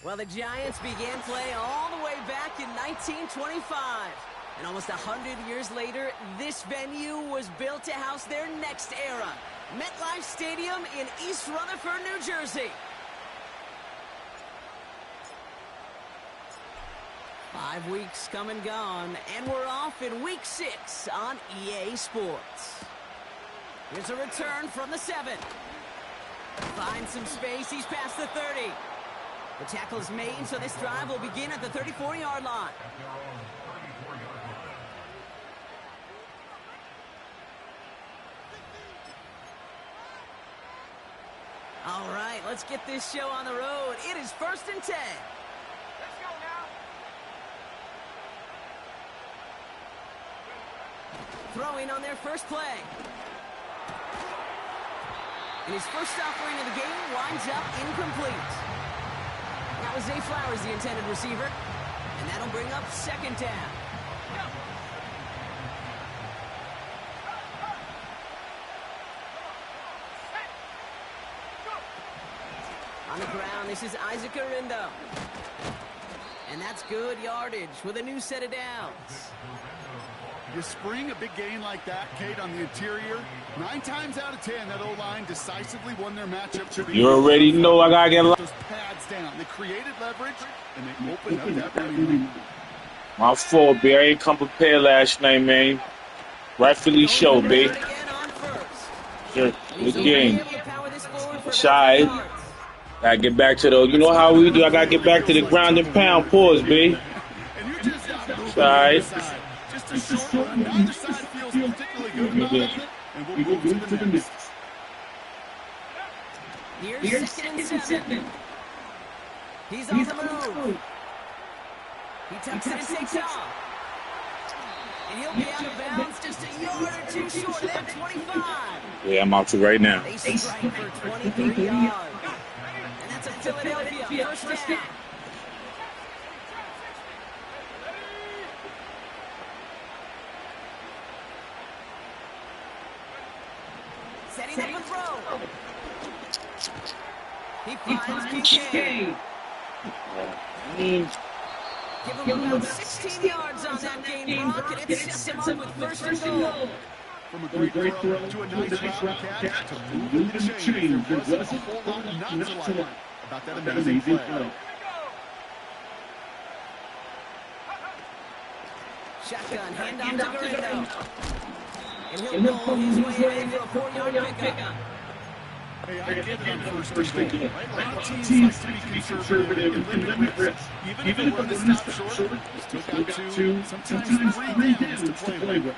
Well, the Giants began play all the way back in 1925. And almost 100 years later, this venue was built to house their next era. MetLife Stadium in East Rutherford, New Jersey. 5 weeks come and gone, and we're off in Week 6 on EA Sports. Here's a return from the 7. Finds some space, he's past the 30. The tackle is made, so this drive will begin at the 34-yard line. All right, let's get this show on the road. It is 1st and 10. Let's go now. Throwing on their first play. And his first offering of the game winds up incomplete. That was Zay Flowers, the intended receiver. And that'll bring up 2nd down. On the ground, this is Isaac Arindo. And that's good yardage with a new set of downs. You spring a big gain like that, Kate, on the interior. 9 times out of 10, that O-line decisively won their matchup. You already know I gotta get those pads down. They created leverage, and they opened up that running. My fault, B. I ain't come prepared last night, man. Rightfully so, B. Good game. Shy. Gotta get back to the, you know how we do. I gotta get back to the ground and pound. Pause, B. Shy. Just a short one. Neither side feels particularly good about it. And we'll move to the next. Here's 2nd and 7. He's on the move. He tucks it and takes off. And he'll be out of bounds just a yard or two short of that 25. Yeah, I'm out to right now. They strike for 23 yards. And that's a Philadelphia first down. Setting up a throw. He finds Kincaid. Give him about 16 yards on that game, Brock, and it sets him up with 1st and goal. From a great throw to a nice route catch to move the chain. There wasn't a whole lot not to like about that amazing play. Shotgun, hand off to Garrido. And he'll pull his way in for a 4-yard pickup. Hey, I get it on first and goal, right? A lot of teams like to be conservative and limit risk. Even if it was stop short, still got 2, sometimes 3 downs to play with.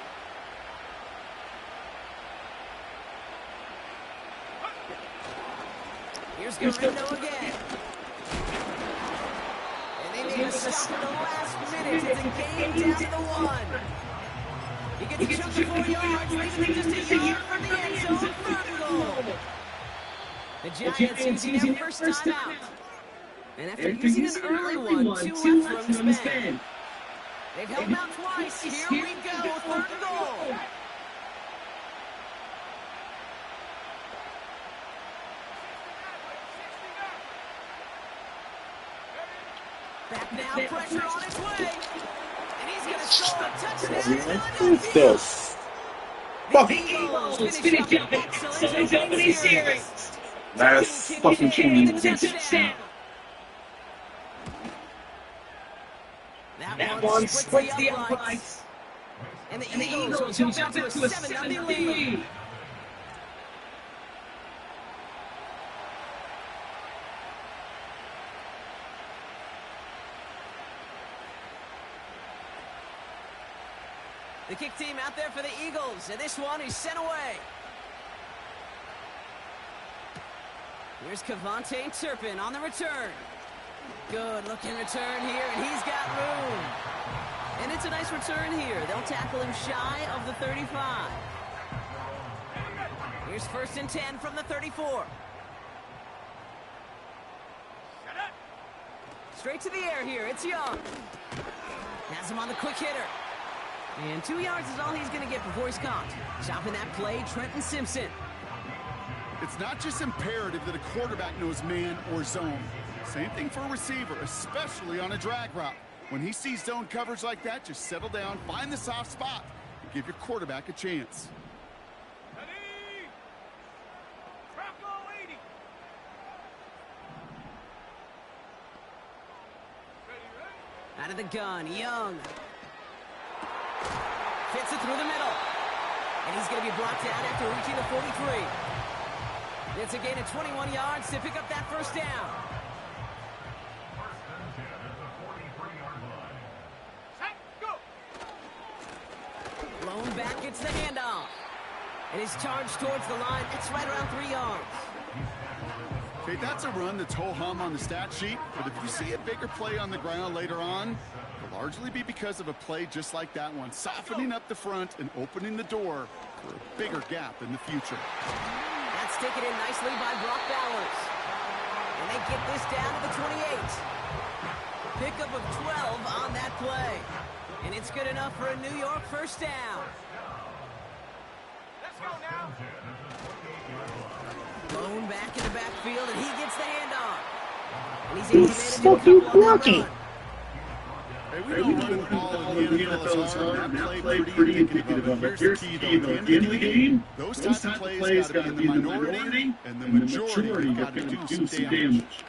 Here's Garrido again. And they made a stop in the last minute. It's a game down to the 1. He gets jumped to 4 yards, leaving just a yard from the end zone. 3rd and goal. The Giants using their first time out. And after using an early one, 2 left from his man. They've held him out twice. Here we go, 3rd and goal. Back now, pressure on its way. And he's going to score a touchdown. This. The Eagles finish up excellent opening series. Last fucking game. That one splits the uprights. And the Eagles will jump into a 7-0 lead. The kick team out there for the Eagles, and this one is sent away. Here's Kevontae Turpin on the return. Good looking return here, and he's got room. And it's a nice return here. They'll tackle him shy of the 35. Here's 1st and 10 from the 34. Straight to the air here, it's Young. Has him on the quick hitter. And 2 yards is all he's going to get before he's caught. Stopping that play, Trenton Simpson. It's not just imperative that a quarterback knows man or zone. Same thing for a receiver, especially on a drag route. When he sees zone coverage like that, just settle down, find the soft spot, and give your quarterback a chance. Ready? Drop goal 80. Ready? Out of the gun, Young. Fits it through the middle. And he's going to be brought down after reaching the 43. It's a gain of 21 yards to pick up that first down. Set, go. Blown back, gets the handoff. And is charged towards the line. It's right around 3 yards. Okay, that's a run that's ho-hum on the stat sheet, but if you see a bigger play on the ground later on, it'll largely be because of a play just like that one, softening up the front and opening the door for a bigger gap in the future. That's taken in nicely by Brock Bowers. And they get this down to the 28. Pickup of 12 on that play. And it's good enough for a New York first down. Let's go now. Blown back in the backfield, and he gets the handoff. And he's able to manage it on that run. Hey, we know running the ball in the NFL is hard, and that play pretty indicative of it. Here's the key, though. At the end of the game, those types of plays got to be in the minority, and the majority have got to do some damage.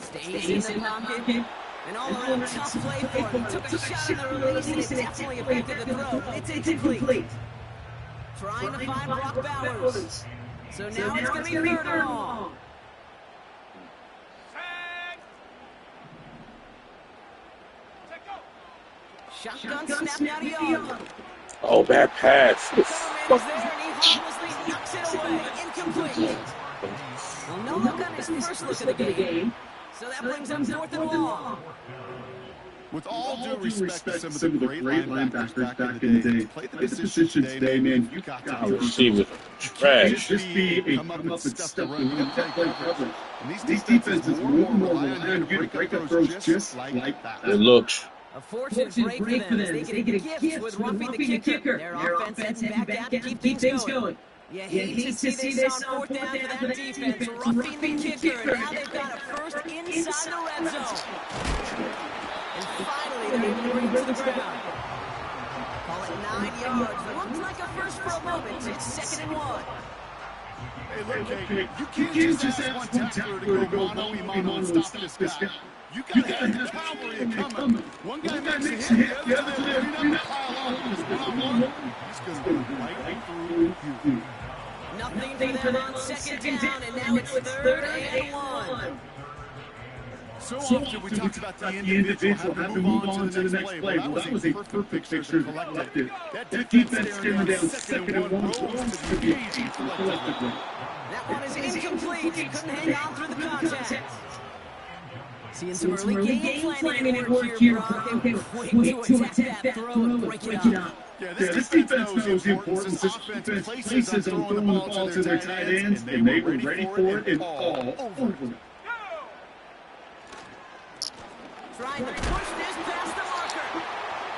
Stays in the pocket. And all around tough play for him. He took a shot in the release, and it definitely affected the throw. It's incomplete. Trying to find Brock Bowers. So now it's going to be third and long. Set, go. Shotgun snap out of Young. Oh, bad pass. Coverman is there, and he harmlessly knocks it away. Incomplete. Well, no look on his first look of the game. So that brings up fourth and long. With all due respect to some of the great linebackers back in the day, to play the position today, man, you got to be Receiver. Trash. just be a come up and stuff the run. You got to play coverage. And these defenses more and more rely on you to break up throws just like that. It looks. A fortunate break for them as they get a gift with roughing the kicker. Their offense heading back down to keep things going. You hate to see this on fourth down for that defense, roughing the kicker. And now they've got a first inside the red zone. And finally, they're able to bring it to the ground. Call it 9 yards. Looked like a first for a moment. It's 2nd and 1. Hey, look, Kate, you can't just ask one tackler to go mano-a-mano and stop this guy. You got to have cavalry coming. One guy makes a hit, the other two, you're not pile on. He's one-on-one. He's going to go right through you. Nothing for them on 2nd down, and now it's 3rd and 1. So often we talk about the individual having to move on to the next play. Well, that was a perfect picture of the collective. That defense staring down 2nd and 1 rolls to the gauge collectively. That one is incomplete. He couldn't hang on through the contact. Seeing some early game planning work here, Brock. They were waiting to attack that throw and break it up. Yeah, this defense knows the importance this offense places on throwing the ball to their tight ends, and they were ready for it and all over it. Trying to push this past the marker.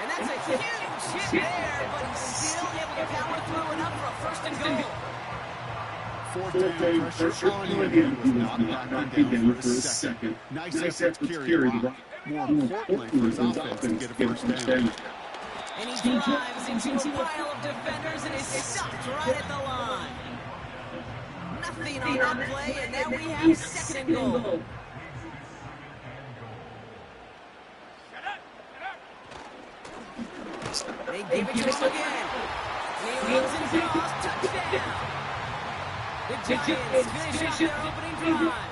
And that's a huge hit there, but he's still able to power through enough for a 1st and goal. Fourth down, pressure on him. He was not backing down for a second. Nice effort to carry the rock. More importantly for his offense to get a first down. And he drives into a pile of defenders and is stopped right at the line. Nothing on that play, and now we have 2nd and goal. They give it to him again. He runs and draws, touchdown. The Giants finish off their opening drive.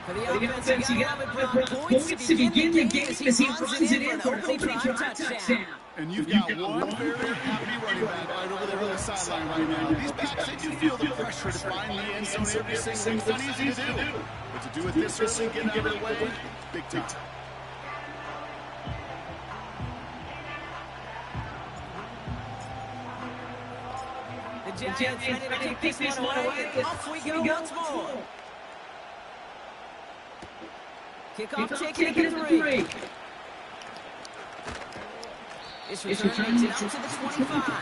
For the offense, you got to have points to begin the game as he runs it in for an opening drive touchdown. And you've got one very happy running back right over there on the sideline right now. These backs, they do feel the pressure to find the end zone every single. It's not easy to do. But to do it this early, get out of the way, big time. The Giants ready to take this one away, and off we go once more. Kickoff taken at 3. This return makes it up to the 25.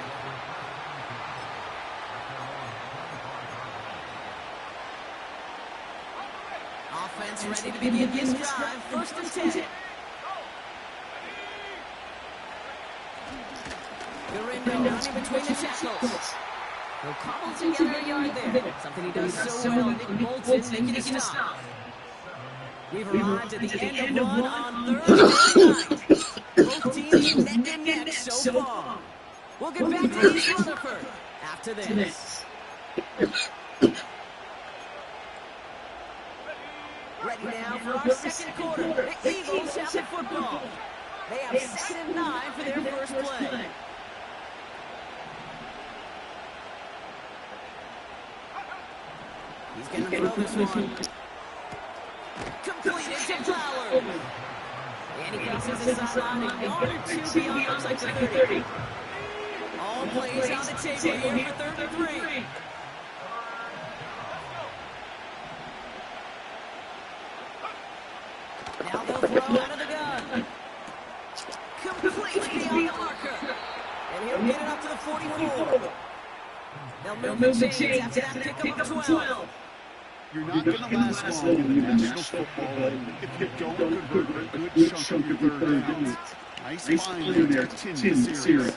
Offense ready to begin this drive. First and 10. Gurindo running between the tackles. He'll cobble together a yard there. Something he does so well. Nick Bolton making a stop. We've arrived at the end of one on Thursday night. Both teams neck and neck so far. We'll get back to East Rutherford after this. Ready now for our second quarter. The Eagles have the football. They have 7 and 9 for their first play. He's going to throw this one. Completed to Flowers. And he crosses the sideline a yard or two beyond, looks like the 30. All plays on the table here for 33. Now they'll throw out of the gun. Complete beyond the marker. And he'll get it up to the 44. They'll move the chains after that pickup of 12. You're not going to last long in the National Football League if you don't convert a good chunk of your third downs. Nice find there to continue the series.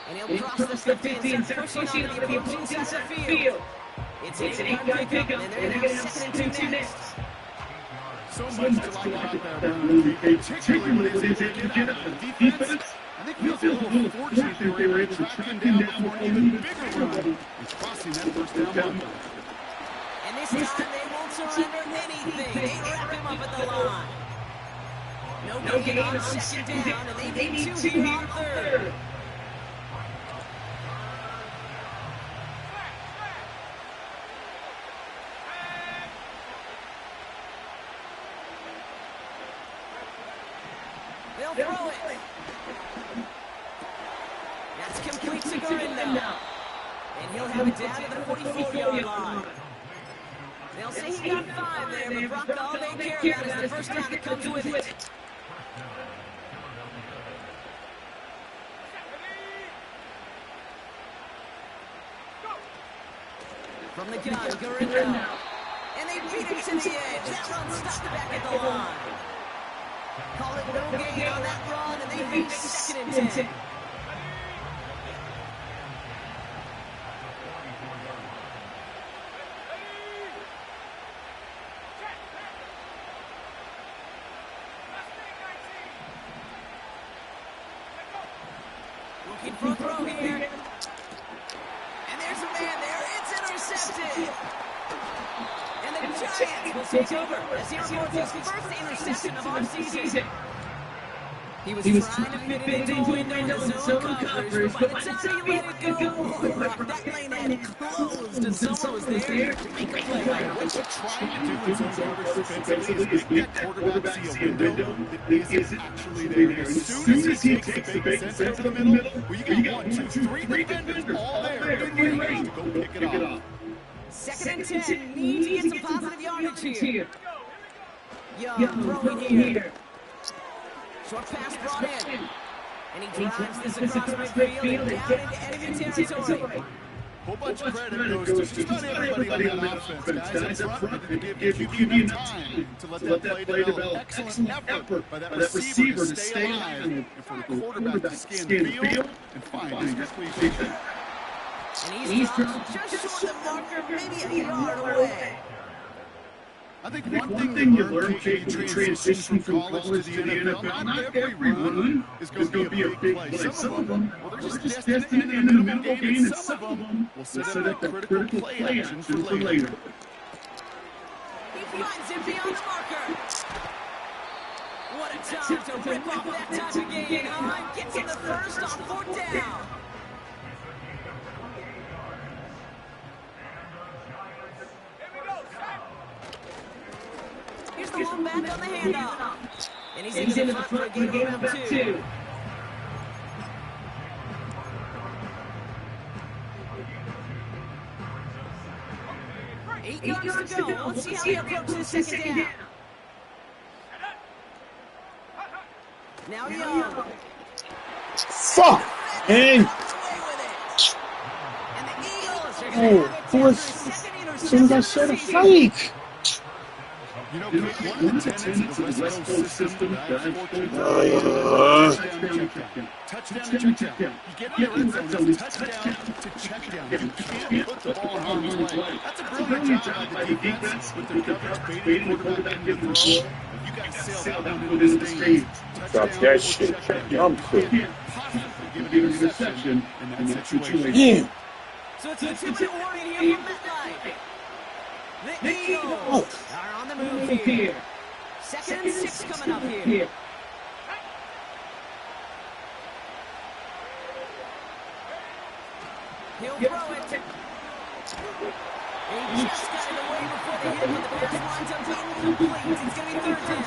And he'll cross the 50 and start pushing onto the opposing side of the field. It's an 8-yard pickup, and they're going to have 2nd and 2 next. So much to like about that run, particularly when they was able to get up the defense. I think feels a little fortunate they were able to track him down before an even bigger run is crossing that first down marker. And this time they won't surrender anything. They wrap him up at the line. No gain on 2nd down, and they need 2 here on 3rd. They'll throw it. That's complete to Gurindo. And he'll have it down to the 44-yard line. They'll say he got 5 there, but Brock, all they care about is the first down that comes with it. From the gun, Gurindo. And they beat him to the edge. That run stopped back at the line. Call it no gain on that run, and they make 2nd and 10. Looking for a throw here. And there's a man there. It's intercepted. And the Giants will take over as he records his first interception of our season. He was trying to fit it into a window in zone coverage, but by the time he let it go, that lane had closed and someone was there to make a play. What you're trying to do in zone coverage defensively is make that quarterback see a window that isn't actually there. As soon as he takes the big sense over the middle, where you got 1, 2, 3 defenders all there, in range to go pick it off. 2nd and 10, need to get some positive yardage here. Young throwing here. Short pass brought in. And he drives this across midfield and down into enemy territory. Whole bunch of credit goes to just about everybody on that offense. Guys up front that give QB enough time to let that play develop. Excellent effort by that receiver to stay alive and for the quarterback to scan the field and find his completion. And he's dropped just short of the marker, maybe a yard away. I think one thing you learn taking the transition from college to the NFL, not every run is going to be a big play. Some of them, well, they're just destined in the middle game, and some of them will set up that critical play action for later. He finds him beyond the marker. What a time to rip off that time to gain. Gets him the first on 4th down. Here's the one back on the handoff. And he's into the front for a gain of about 2. Eight yards to go. Let's see how he approaches 2nd down. Now Young. Fuck! Dang! And the Eagles are Oh, who was... As soon as I said a fake! You know, one of the tenets of the West Coast system that I've fortunate touchdown to checkdown. You get in the red zone, it's touchdown to checkdown. You can't put the ball in harm's way. That's a brilliant job by the defense with their coverage baiting the quarterback into the throw. You got to sail that one into the stage. Drop that shit. I'm cool. You can't possibly give an interception in that situation. Damn. So it's a 2-minute warning here from MetLife. The Eagles are on the move here. 2nd and 6 coming up here. He'll throw it. He just got it away before the hit, but the pass winds up being incomplete. It's going to be 3rd down.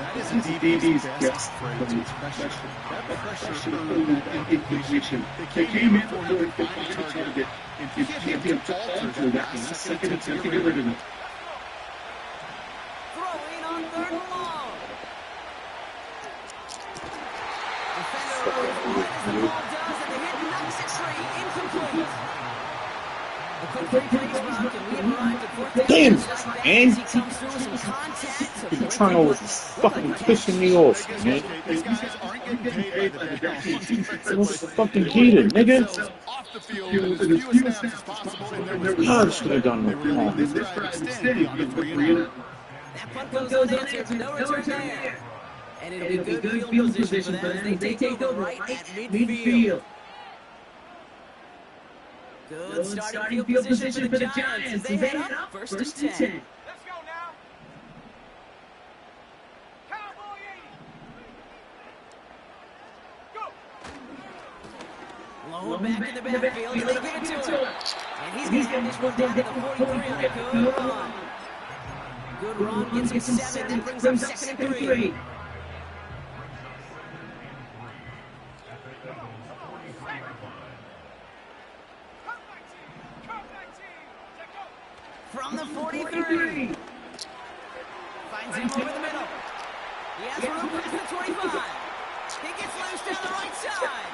That is a DB's best phrase, pressure. That pressure earned incompletion. They came in for him to find a target and hit him to falter that second attempt to get rid of it. Throwing on 3rd and long. Defender rolls right as the ball does, and the hit knocks it free. Incomplete. The quick 3 plays rock, and we have arrived at 4th down. Damn, As he comes through with some contact. The turnovers is fucking pissing me off, man. These guys aren't getting paid by the down. It was fucking heated, nigga. Off the field with as few snaps as possible, and there was God, I should have done they were that. this drive extend beyond a 3-and-out. That punt goes unanswered. No return there. And it'll be good field position for them as they take over right at midfield. Good starting field position for the Giants as they head up 1st and 10. Let's go now. Cowboy 80. Go. Low back in the backfield. They give it to him. And he's going to have this one down to the 43 on a good run. Good run, gets him 7, then brings up 2nd and 3. From the 43. Finds him over the middle. He has room past the 25. He gets loose down the right side.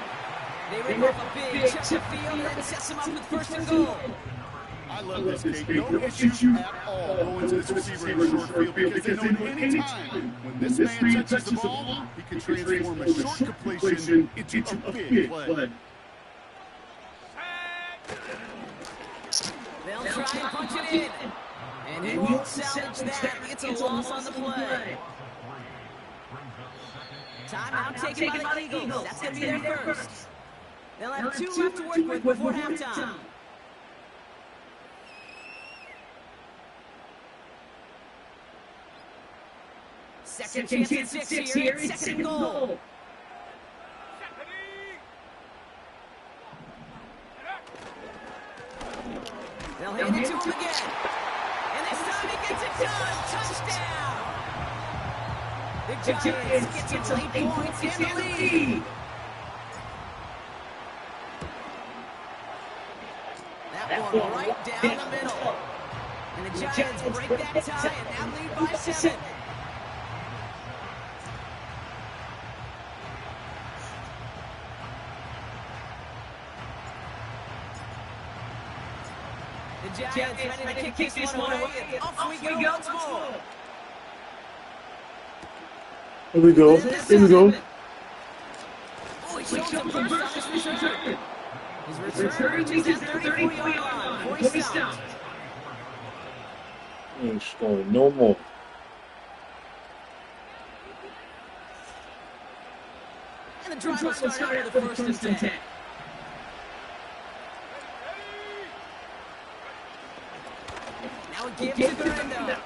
They rip off a big chunk of field and then sets him up with 1st and goal. I love this game. No issue at all going to this receiver in short field because they know any time when this man touches the ball, he can transform a short completion into a big play. They'll try and punch it in. And he won't salvage that. It's a loss on the play. Timeout taken by the Eagles. That's going to be their first. They'll have 2 left to work with before halftime. Second chance at 6 here. It's 2nd and goal. They'll hand it to him again. And this time he gets it done. Touchdown. The Giants get some late points in the lead. That one right down the middle. And the Giants break that tie and now lead by 7. The Giants ready to kick this one away. Off we go once more. Here we go. Here we go. Oh, he shows up first on his return. His return reaches the 34-yard line before he stopped. He ain't scoring no more. And the drive will start out with the 1st and 10. Now a give to Durando.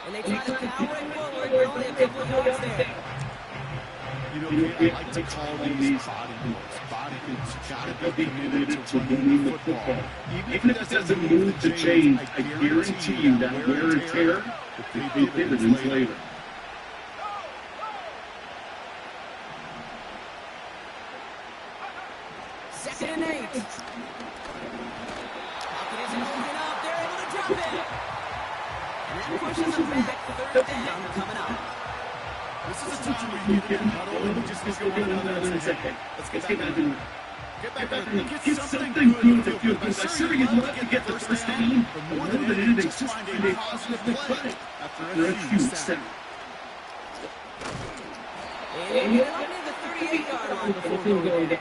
And they try to power it forward. They're only a couple of yards there. You know, I like to call these body blows. Body blows. Gotta be committed to running the football. Even if it doesn't move the chain, I guarantee you that wear and tear will pay dividends later. Second and 8. Pocket isn't moving up. They're able to drop it. And that pushes them back. 3rd down coming up. This is a time where you get in the huddle and you just go run out there in a second. Let's get back in. Get back there, get something good to do. I'm sure you'd love to get the first down, but more than anything, just find a positive play after a huge sack. And you're up near the 38-yard line before going down.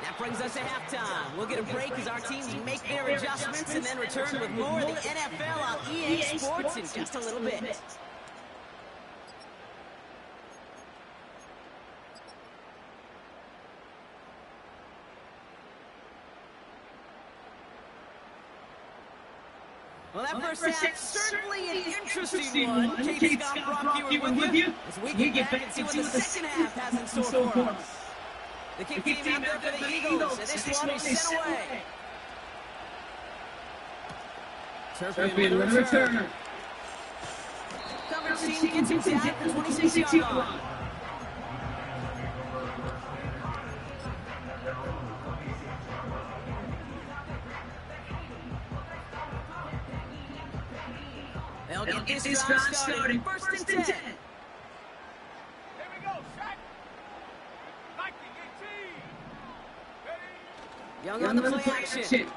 That brings us to halftime. We'll get a break as our teams make their adjustments and then return with more of the NFL on EA Sports in just a little bit. Well, that first half, certainly an interesting one. Katie Scott, Brock, you were with you. As we get back and see what the second half has in store for us. The kick team out there for the Eagles, and this one is sent away. Turpin with a return. Coverage team gets him down at the 26-yard line. They'll get this drive started. First and 10. Here we go, shot. 19-18. Young on the play action.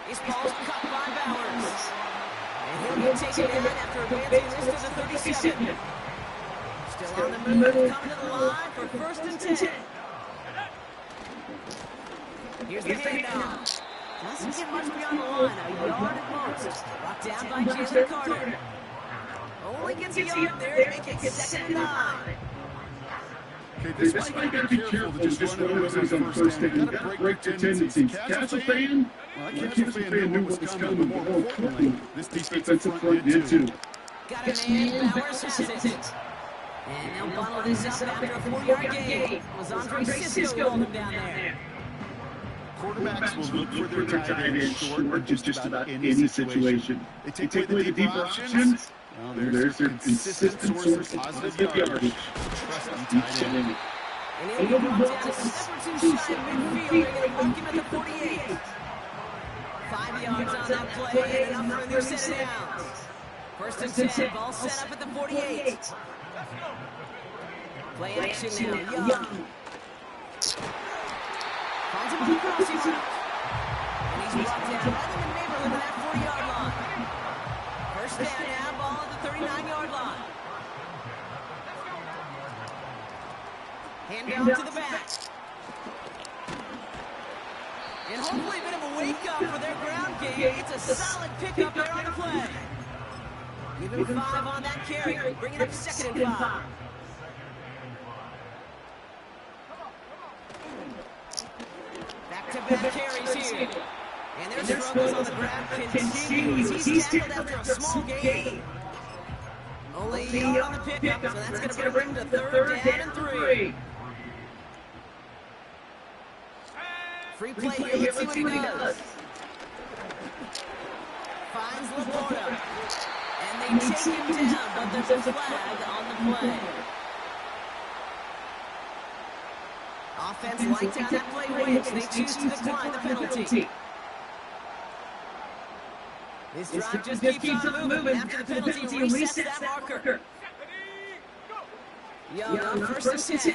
This ball's cut by Bowers. And he'll be taken down after advancing this to the 37. Still on the move, coming to the line for first and 10. Here's the handoff. Doesn't get much beyond the line, a yard at most. Brought down by Jalen Carter. Only gets a yard there to make it second and 9. Okay, this might be careful to just run over those on first down. You've got to break the tendencies. Catch a fan? Well, that catch a fan knew what was coming, but more importantly, this defensive front did too. Got a man, Bowers has it. And they'll bottle this up after a 4-yard gain. Was Andre Cisco rolling him down there. Quarterbacks will look for their tight end short or just about any situation. They take away the deeper options. Well, there's their consistent source of positive yardage. Trusty tight end. And he'll be brought down a step or two shy of midfield. They're going to mark him at the 48. 5 yards on that play, and enough for a new set of downs. First and 10, ball set up at the 48. Play action now, Young. Finds him on the crossing route. And he's brought down right in the neighborhood of that 40-yard line. First down now, ball at the 39-yard line. Hand down to the back. And hopefully a bit of a wake-up for their ground game. It's a solid pickup there on the play. Give him 5 on that carry. Bring it up second and 5. Back-to-back carries here. And their struggles on the ground continues. He's tackled after a small gain. Only a yard on the pickup, so that's going to bring him to third down and 3. Free play here, let's see what he does. Finds Laporta. And they take him down, but there's a flag on the play. Offense liked how that play went. They choose to decline the penalty. This drive just keeps on moving. After the penalty, resets that marker. Young on first and 10.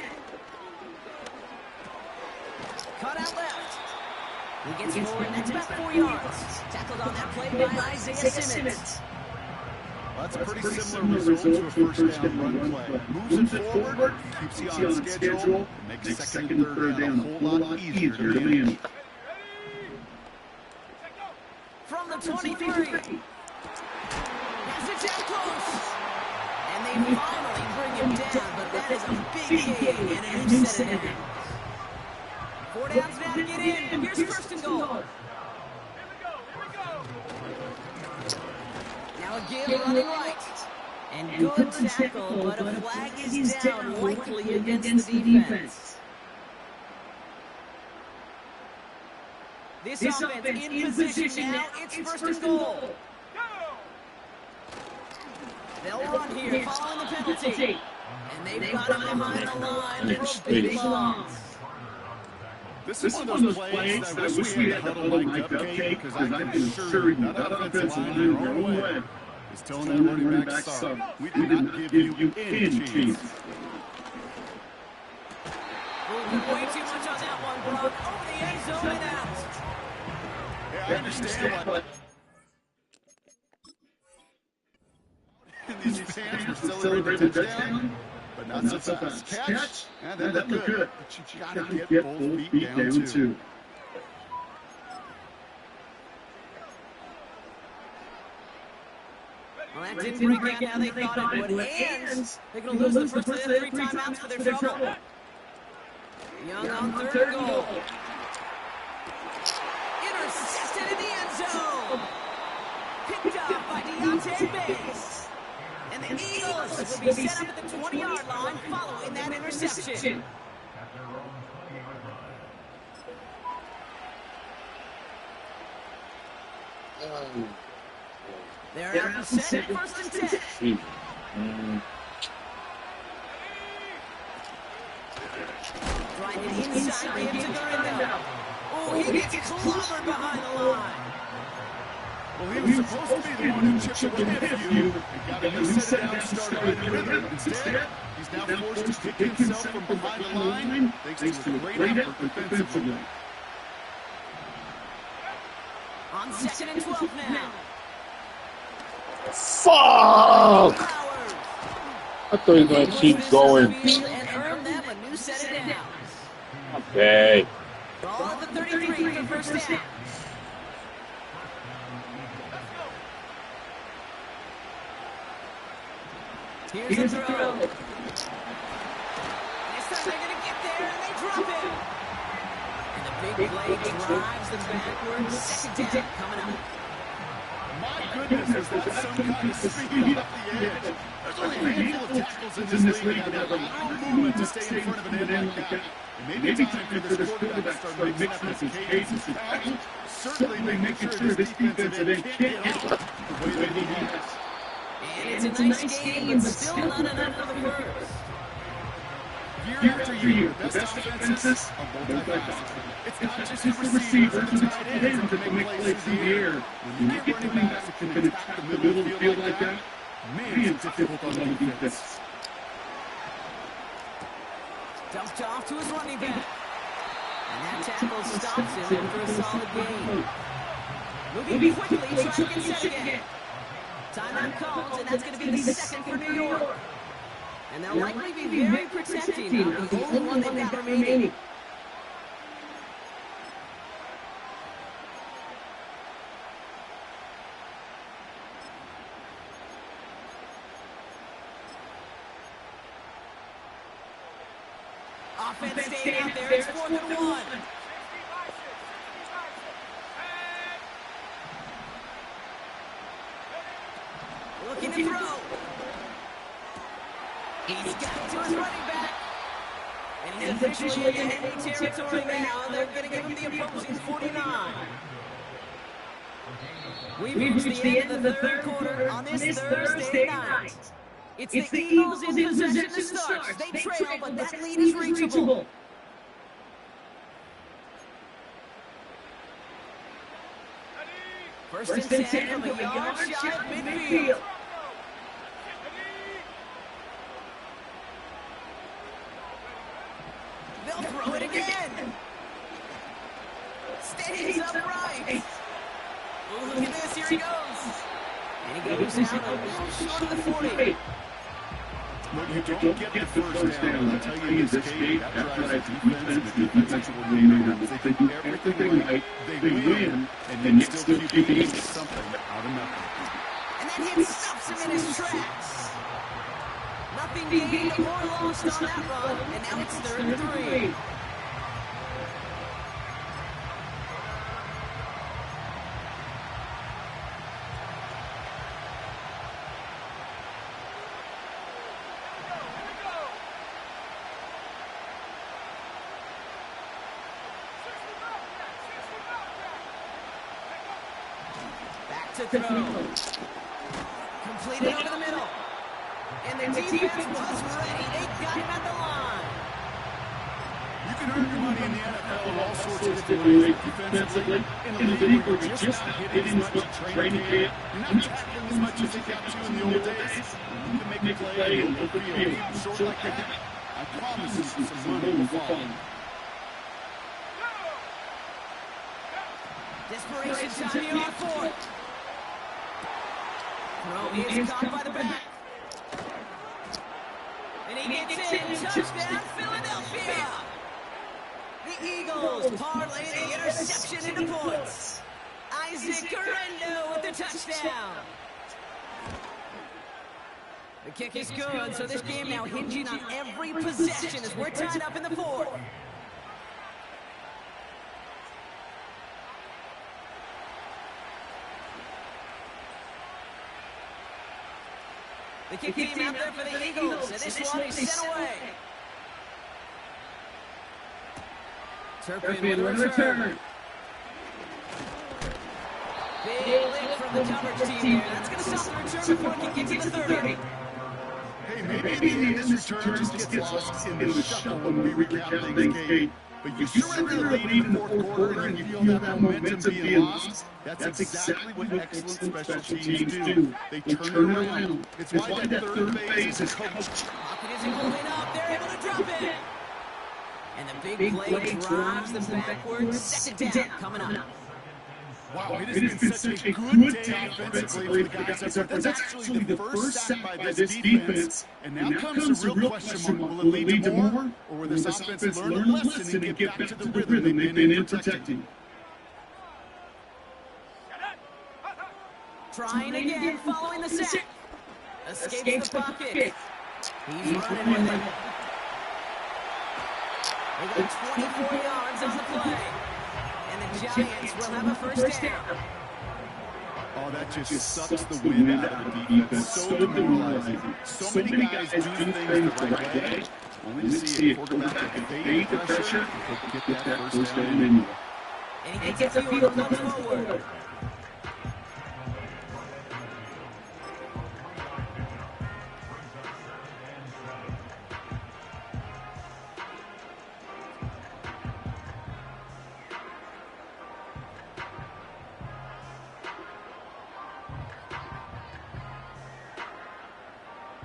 Cut out left. He gets forward, that's about 4 yards. Tackled on that play by Isaiah Simmons. Well, that's a pretty similar result to a first down run play. Moves it forward, keeps you on schedule, makes second and third down a whole lot easier to manage. From the 23. Has it down close. And they finally bring him down, but that is a big gain and a new set of downs. 4 downs now to get in. Here's first and goal. Now a Gill running right. And good tackle, but a flag is down, likely against the defense. This offense in position now. It's first and goal. They'll run here following the penalty. And they've got him behind the line for a big loss. This is one of those plays that I wish we had the huddle mic'd up, because I can assure you that offensive line in their own way is telling that running back, sorry, we did not give you any chance. Way too much on that one, Brock. Over the end zone and out. Yeah, I understand what. These fans were celebrating the touchdown, but not so fast. Catch, and that looked good. But you gotta get both feet down too. Well, that didn't break out how they thought it would. And they're going to lose the first of their 3 timeouts for their trouble. Young on third and goal. Intercepted in the end zone. Picked up by Deontay Bates. And the Eagles will be set up at the 20-yard line following that interception. They're up set, first and 10. Driving inside, they get to Gurindo. Oh, he gets clobbered behind the line. Well, he was supposed to be the one who chipped away at you and got a new set down and started with the rhythm. Instead, he's now forced to pick himself from behind the line thanks to a great effort defensively. On 2nd and 12 now. Fuck! I thought he was going to keep going. And earn them a new set of downs. Okay. Ball at the 33 for first down. Here's the throw. This time they're going to get there, and they drop him. And the big play drives them backwards. Second down coming up. My goodness, is that some kind of speed off the edge? There's only a handful of tackles in this league that have a little movement to stay in front of an end like that. It may be time for this quarterback to start mixing up his cadence and package. Certainly making sure this defensive end can't get off the way they need it. And it's a nice game, but still not enough for the first. Year after year, the best offenses are multifaceted. It's not just the receivers and the tight ends that make plays in the air. When you get running backs that can attack the middle of the field like that, man, it's difficult on the defense. Dumped off to his running back. And that tackle stops him after a solid gain. Moving quickly, trying to get set again. Timeout called, and that's going to be the second for New York. And they'll likely be very protecting of the only one they've got remaining. Offense staying out there, it's 4th and 1. Looking to throw. He's got it to his running back. And he's officially in enemy territory now. They're going to give him the opposing 49. We've reached the end of the third quarter on this Thursday night. It's the Eagles in possession to start. They trail, but that lead is reachable. First and 10 from a yard shy of midfield. They'll throw it again. Stays upright. Oh, look at this. Here he goes. And he goes out a little short of the 40. When you don't get the first down, I'll tell you this game, that drives the defense, and the defense will remain. If they do everything right, they win, and then still keep eating something out of nothing. And that hit stops him in his tracks. Nothing gained or lost on that run, and now it's 3rd and 3. To throw. Completed over the middle. And the defense was ready. They got him at the line. You can earn your money in the NFL in all sorts of different ways defensively. In a league where you're just not hitting as much in training camp, you're not tackling as much as they got to in the old days. You can make a play and look at the field short like that. I promise you some money will follow. Desperation time here on fourth. Throw is caught by the back. And he gets in. Touchdown, Philadelphia. The Eagles parlay the interception into points. Isaac Correndo with the touchdown. The kick is good, so this game now hinging on every possession as we're tied up in the fourth. The kick came out there for the Eagles, and this one is sent away. Turpin with a return. Big lick from the coverage team here. That's going to stop the return before it can get to the 30. Hey, maybe this return just gets lost in the shuffle when we recount things, Kate. But you surrender the lead in the fourth quarter and you feel that momentum being lost. That's exactly what excellent special teams do. They turn it around. It's why that third phase is coached. Pocket isn't holding up. They're able to drop it. And the big play drives them backwards. Second down coming up. Wow, it has been such a good day offensively for the guys up there. That's actually the first sack by this defense. And now comes the real question mark. Will it lead to more? Or will this offense learn a lesson and get back to the rhythm they've been in protecting? Trying again, following the sack. Escapes the pocket. He's running with it. They got 24 yards on the play. And the Giants will have a first down. Oh, that just sucks the wind out of the defense. So demoralizing. So many guys do things the right way. Only to see a quarterback evade the pressure and get that first down anyway. And he gets a few on the play forward.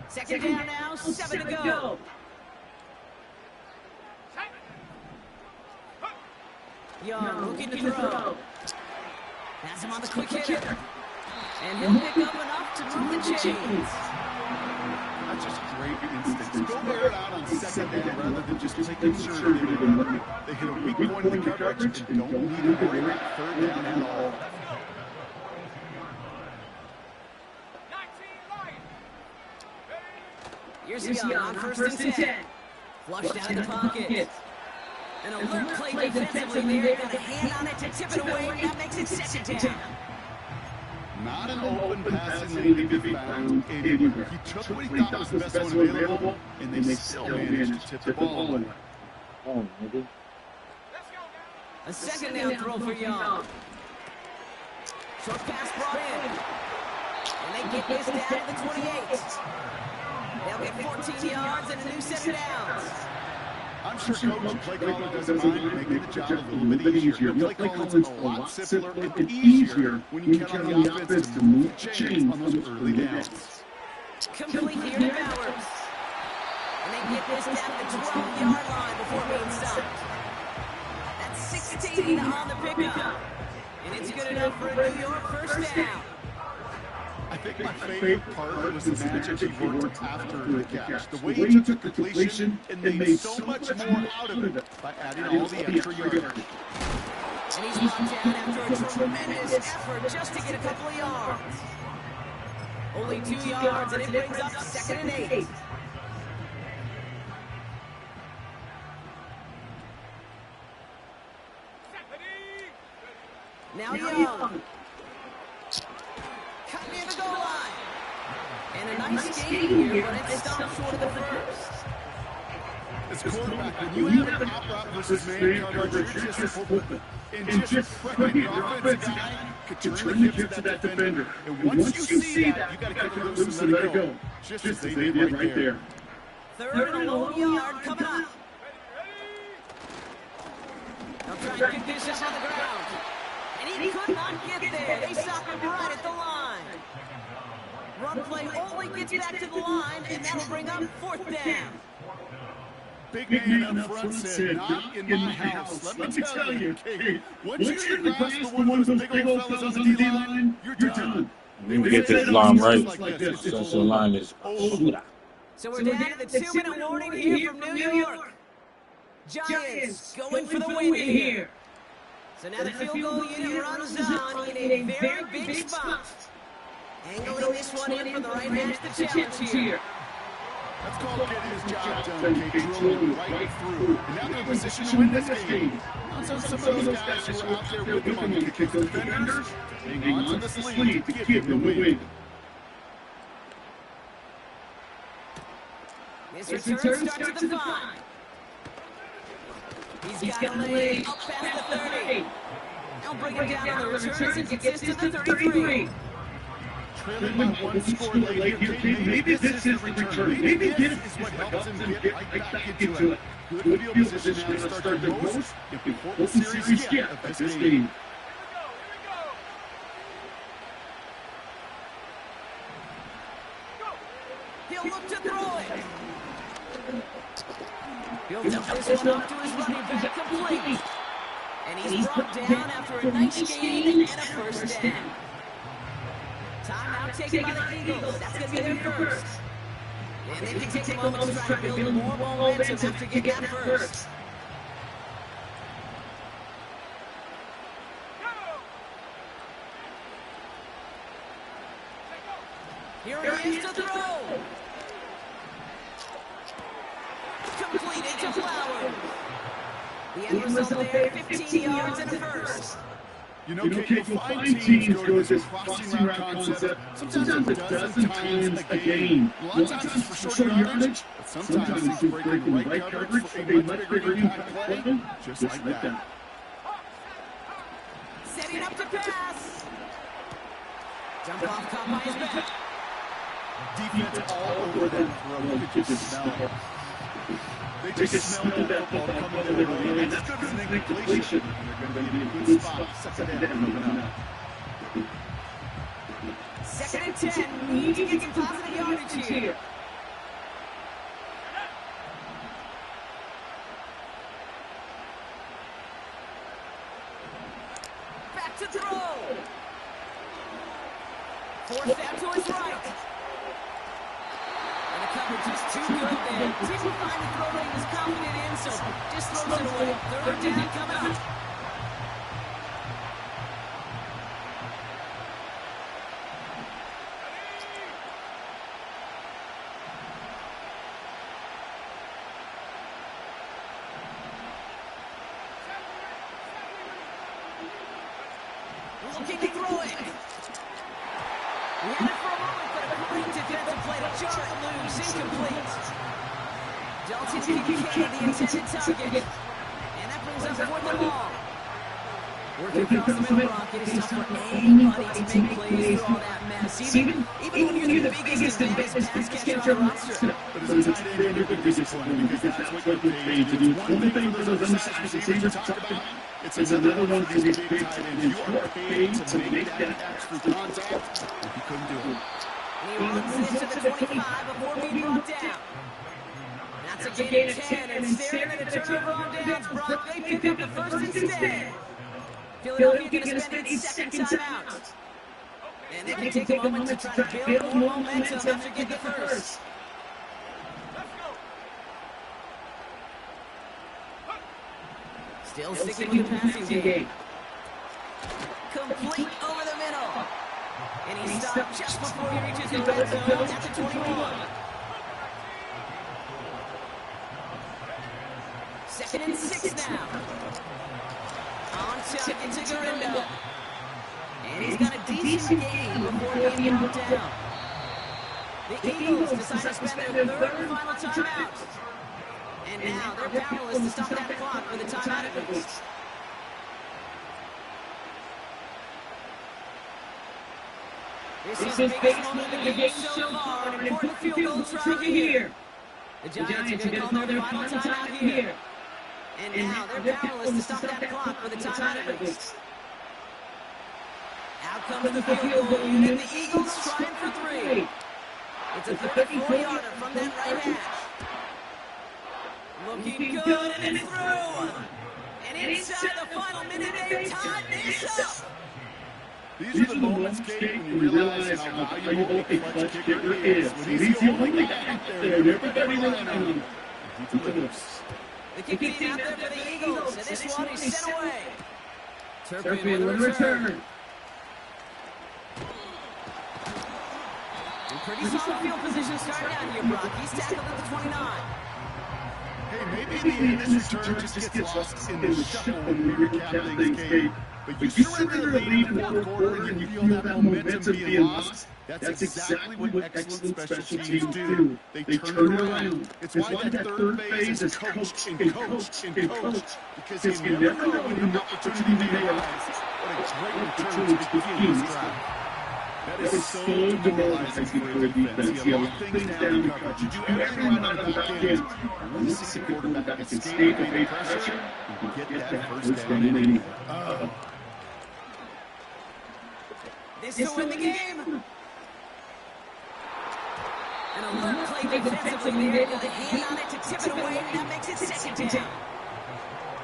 Second down now, 7 to go. Young looking to throw. Has him on the quick hitter. And he'll pick up enough to move the chains. That's just great instincts. Go bear it out on second down rather than just take conservative. They hit a weak point in the coverage and don't need to worry about third down at all. Here's Young on first and 10. Flushed out of the pocket. An alert play defensively there. Got a hand on it to tip it away. That makes it second down. Not an open passing lane to be found anywhere. He took what he thought was the best one available, and they still managed to tip the ball away. A second down throw for Young. Short pass brought in. And they get this down to the 28. They'll get 14 yards and a new set of downs. I'm sure Coach and play caller doesn't mind making the job a little bit easier. The play calling's a lot simpler and easier when you count on the offense to move the chains on those early downs. Complete here to Bowers. And they get this down to the 12-yard line before being stopped. That's 16 on the pickup. And it's good enough for a New York first down. I think my favorite part was the magic he worked after the catch. The way he took the completion and made so much more out of it by adding all the extra yardage. And he's knocked down after a tremendous effort just to get a couple of yards. Only 2 yards, and it brings up second and 8. Now Young. Cut near the goal line. And a nice game here, but it stopped short of the first. As quarterback, when you have an out-route versus man coverage, you're just open. And just right, the offensive guy could turn the hips to that defender. And once you see that, you got to cut it loose and let it go. Just as they did right there. Third and a long yard coming up. They'll try and get this on the ground. And he could not get there. They stopped him right at the line. Run play only gets back to the line, and that'll bring up fourth down. big man up front said, "Not in my house." Let me tell you, hey, once you get past the one of those big old fellas on the D-line, you're done. We get this line right. Defensive line is shooter. So we're down to the 2-minute warning here from New York. Giants going for the win here. So now the field goal unit runs on in a very big spot. Angling this one in from the right hash, the challenge here. That's called getting his job done, okay, drilling right through. And now they're in position to win this game. So some of those guys who are out there with them on the kick defenders, hang on to this lead to give them the win. This return starts at the 5. He's got a leg up past the 30. They'll bring it down on the returns and gets to the 33. Trailing by one score late here. Maybe this is the return. Maybe this is what helps him get right back into it. Good field position now to start the most important series yet of this game. He'll look to throw it. He'll dump this one off to his running back complete. And he's brought down after a nice gain and a first down. Timeout taken by the Eagles. That's going to be their first. And they can take a moment to try to build more momentum after getting that first. Here he is to throw. Completed to Flowers. The end result there, 15 yards and a first. You know, you'll find teams go to this crossing route concept sometimes a dozen times a game. A lot of times it's for short yardage, but sometimes it's breaking the right coverage for a much bigger impact play, just like that. Setting up to pass. Jump off, caught by his back. Defense all over that throw. You could just smell it. They just smell that football coming over the way. And that's good as an incompletion. They're going to be in a good spot. Second down. Second and 10. Need to get some positive yardage here. Back to throw. Fourth down to his right. And the coverage is too good there. Didn't find the throw that he was confident in, so just throws it away. Third down coming up. Looking to throw it. He had it for a moment, but a great defensive play to jar it loose, incomplete. Dalton Kincaid, the intended target. And that brings up fourth and long. Working across the middle block, it is tough for anybody to make plays through all that mess. Even when you're the biggest and best pass catcher on the roster. But as a tight end, you're disappointed because that's what you're paid to do. One thing for those undersized receivers to talk about, it's another one for these big tight ends. You are paid to make that extra contact. If you couldn't do it. He runs into the 25 before being brought down. That's a gain of 10, and instead of the turnover on downs, Brock, they pick up the first instead. Philadelphia going to spend its second timeout. And they can take a moment to try to build more momentum after getting the first. Still sticking with the passing game. Complete over the middle. And he stopped just before he reaches the red zone at the 21. Second and 6 now. On target to Garindo. And he's got a decent game before being brought down. The Eagles decide to spend their third and final timeout. And now they're powerless to stop that clock with a timeout at least. This is the biggest moment of the game so far, an important field goal try here. The Giants are going to call their final timeout here. And now they're powerless to stop that clock with a timeout at least. Out comes the field goal unit. The Eagles trying for 3. It's a 34-yarder from that right hash. Looking looking good, and it's through. And inside the final minute, they've tied this up. These are the moments, Kate, when you realize how valuable a clutch kicker is. When he's the only guy out there and everybody relying on him. He delivers. The kick team out there for the Eagles, and this one is sent away. Turpin with a return. In pretty solid field position starting out here, Brock. He's tackled at the 29. Hey, maybe the end of this return just gets lost in the shuffle when we recap things, Kate. But you surrender the lead in the fourth quarter and you feel that momentum being lost. That's exactly what excellent special teams do. They turn it around. It's why that third phase is coached and coached and coached. Because you never know when an opportunity may arise. What a great return to begin this drive. That is so demoralizing for a defense. You lock things down in coverage. You do everything right on the back end. Unless the quarterback can stay at the pressure and get that first down in any. This to win the game. An alert play defensively there. Got a hand on it to tip it away, and that makes it second down.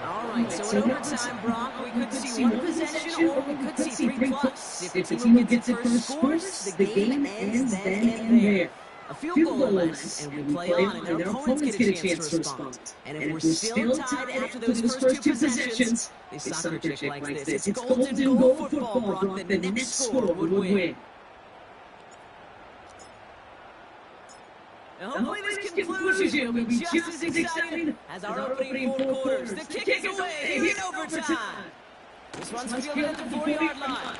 All right, so in overtime, Brock, we could see one possession or we could see 3+. If the team who gets it first scores, the game ends then and there. A field goal less, and we play on, and their opponents get a chance to respond. And if we're still tied after those first two possessions, they soccer chick likes this. It's golden goal football, Brock. The next score would win. Now hopefully this conclusion will be just as exciting as our opening 4 quarters. The kick is away here in overtime. This one's fielded at the 4-yard line.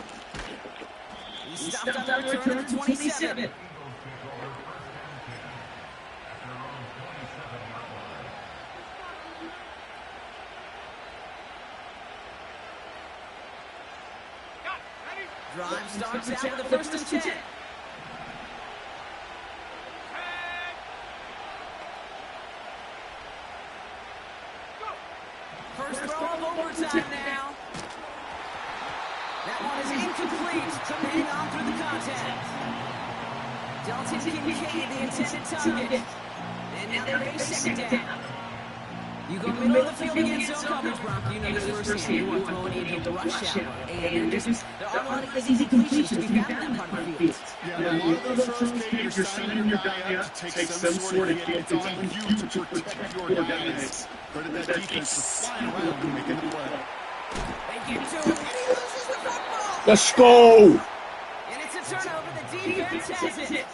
He stopped on the return at the 27. Drive starts out with the first and 10. First throw of overtime now. That one is incomplete. Couldn't hang on through the contact. Dalton Kincaid, the intended target. And now they face second down. You go middle of the field against zone coverage, Brock. You know this firsthand. You are throwing into rush hour. And there aren't a lot of easy completions to be found in that part of the field. Yeah, a lot of those throws, Kate, you're signing your guy up to take some sort of hit. It's on you to protect your guys. Credit that defense for flying around and making the play. They give it to him, and he loses the football. Let's go. And it's a turnover. The defense has it.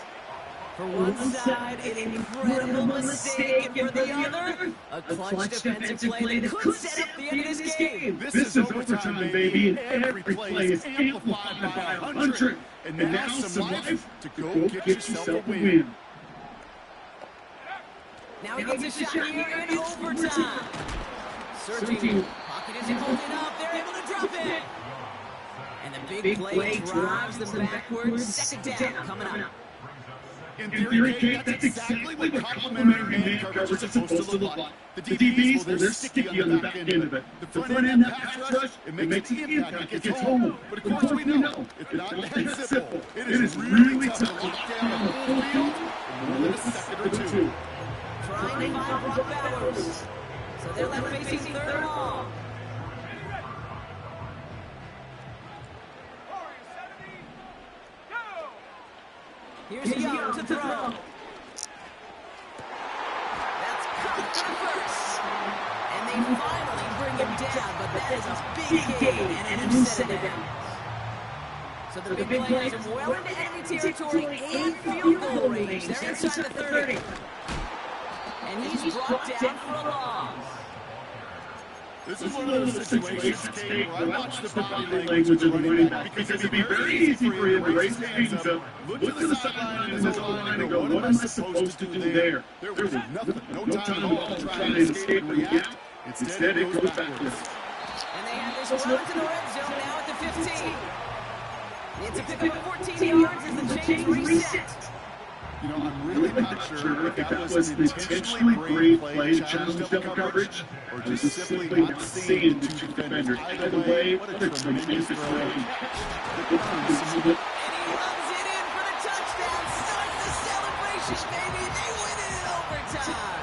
For one side, an incredible mistake, and for the other, a clutch defensive play that could set up the end of this game. This is overtime, baby, and every play is amplified by 100. And now some life to go get yourself a win. Now he gets a shot here in overtime. Searching, pocket isn't holding up, they're able to drop it. And the big play drives them backwards. Second down coming up. In theory, Kate, that's exactly what complementary man coverage is supposed to look like. The DBs, well, they're sticky on the back end of it. The front end, that pass rush, it makes an impact, it gets home. But of course we know, it's not that simple. It is really tough to lock down the full field in more than a second or two. Trying to find Brock Bowers. So they're left facing third and long. Here's Young to throw. That's caught for the first. And they finally bring him down, but that is a big gain and a new set of downs. So the big play is well into enemy territory and field goal range. They're inside the 30. And he's brought down for a loss. This is one of those situations, Kate, where I watch the body language of the running back because it'd be very easy for him to raise his hands up, look to the sideline and his line and go, what am I supposed to do there? There was nothing, no time at all to try and escape and react. Instead, it goes backwards. And they have this well into the red zone now at the 15. It's a pickup of 14 yards as the chains reset. You know, I'm really not sure if that was an intentionally brave play to challenge double coverage or just simply not seeing the two defenders. Either way, what a tremendous throw. And he runs it in for the touchdown. Start the celebration, baby. They win it in overtime.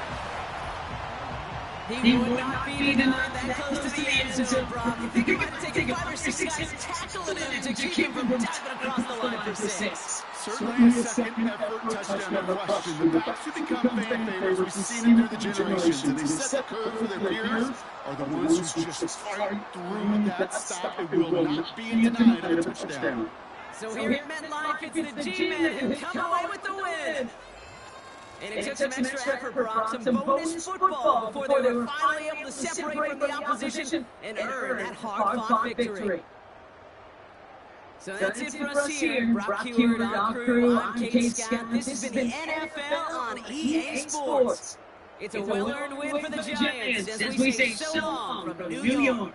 He would not be denied that close to the end zone, Brock. You think it might have taken 5 or 6 guys tackling him to keep him from diving across the line for 6. Certainly a second effort touchdown, no question. The backs who become fan favorites, we've seen them through the generations, and they set the curve for their peers, are the ones who just fight through that stop and will not be denied a touchdown. So here at MetLife, it's the G-Men who come away with the win. And it took some extra effort, Brock, some bonus football before they were finally able to separate from the opposition and earn that hard-fought victory. So that's it for us here. Brock Heward on crew. I'm Kate Scott. This has been the NFL on EA Sports. It's a well-earned win for the Giants as we say so long from New York.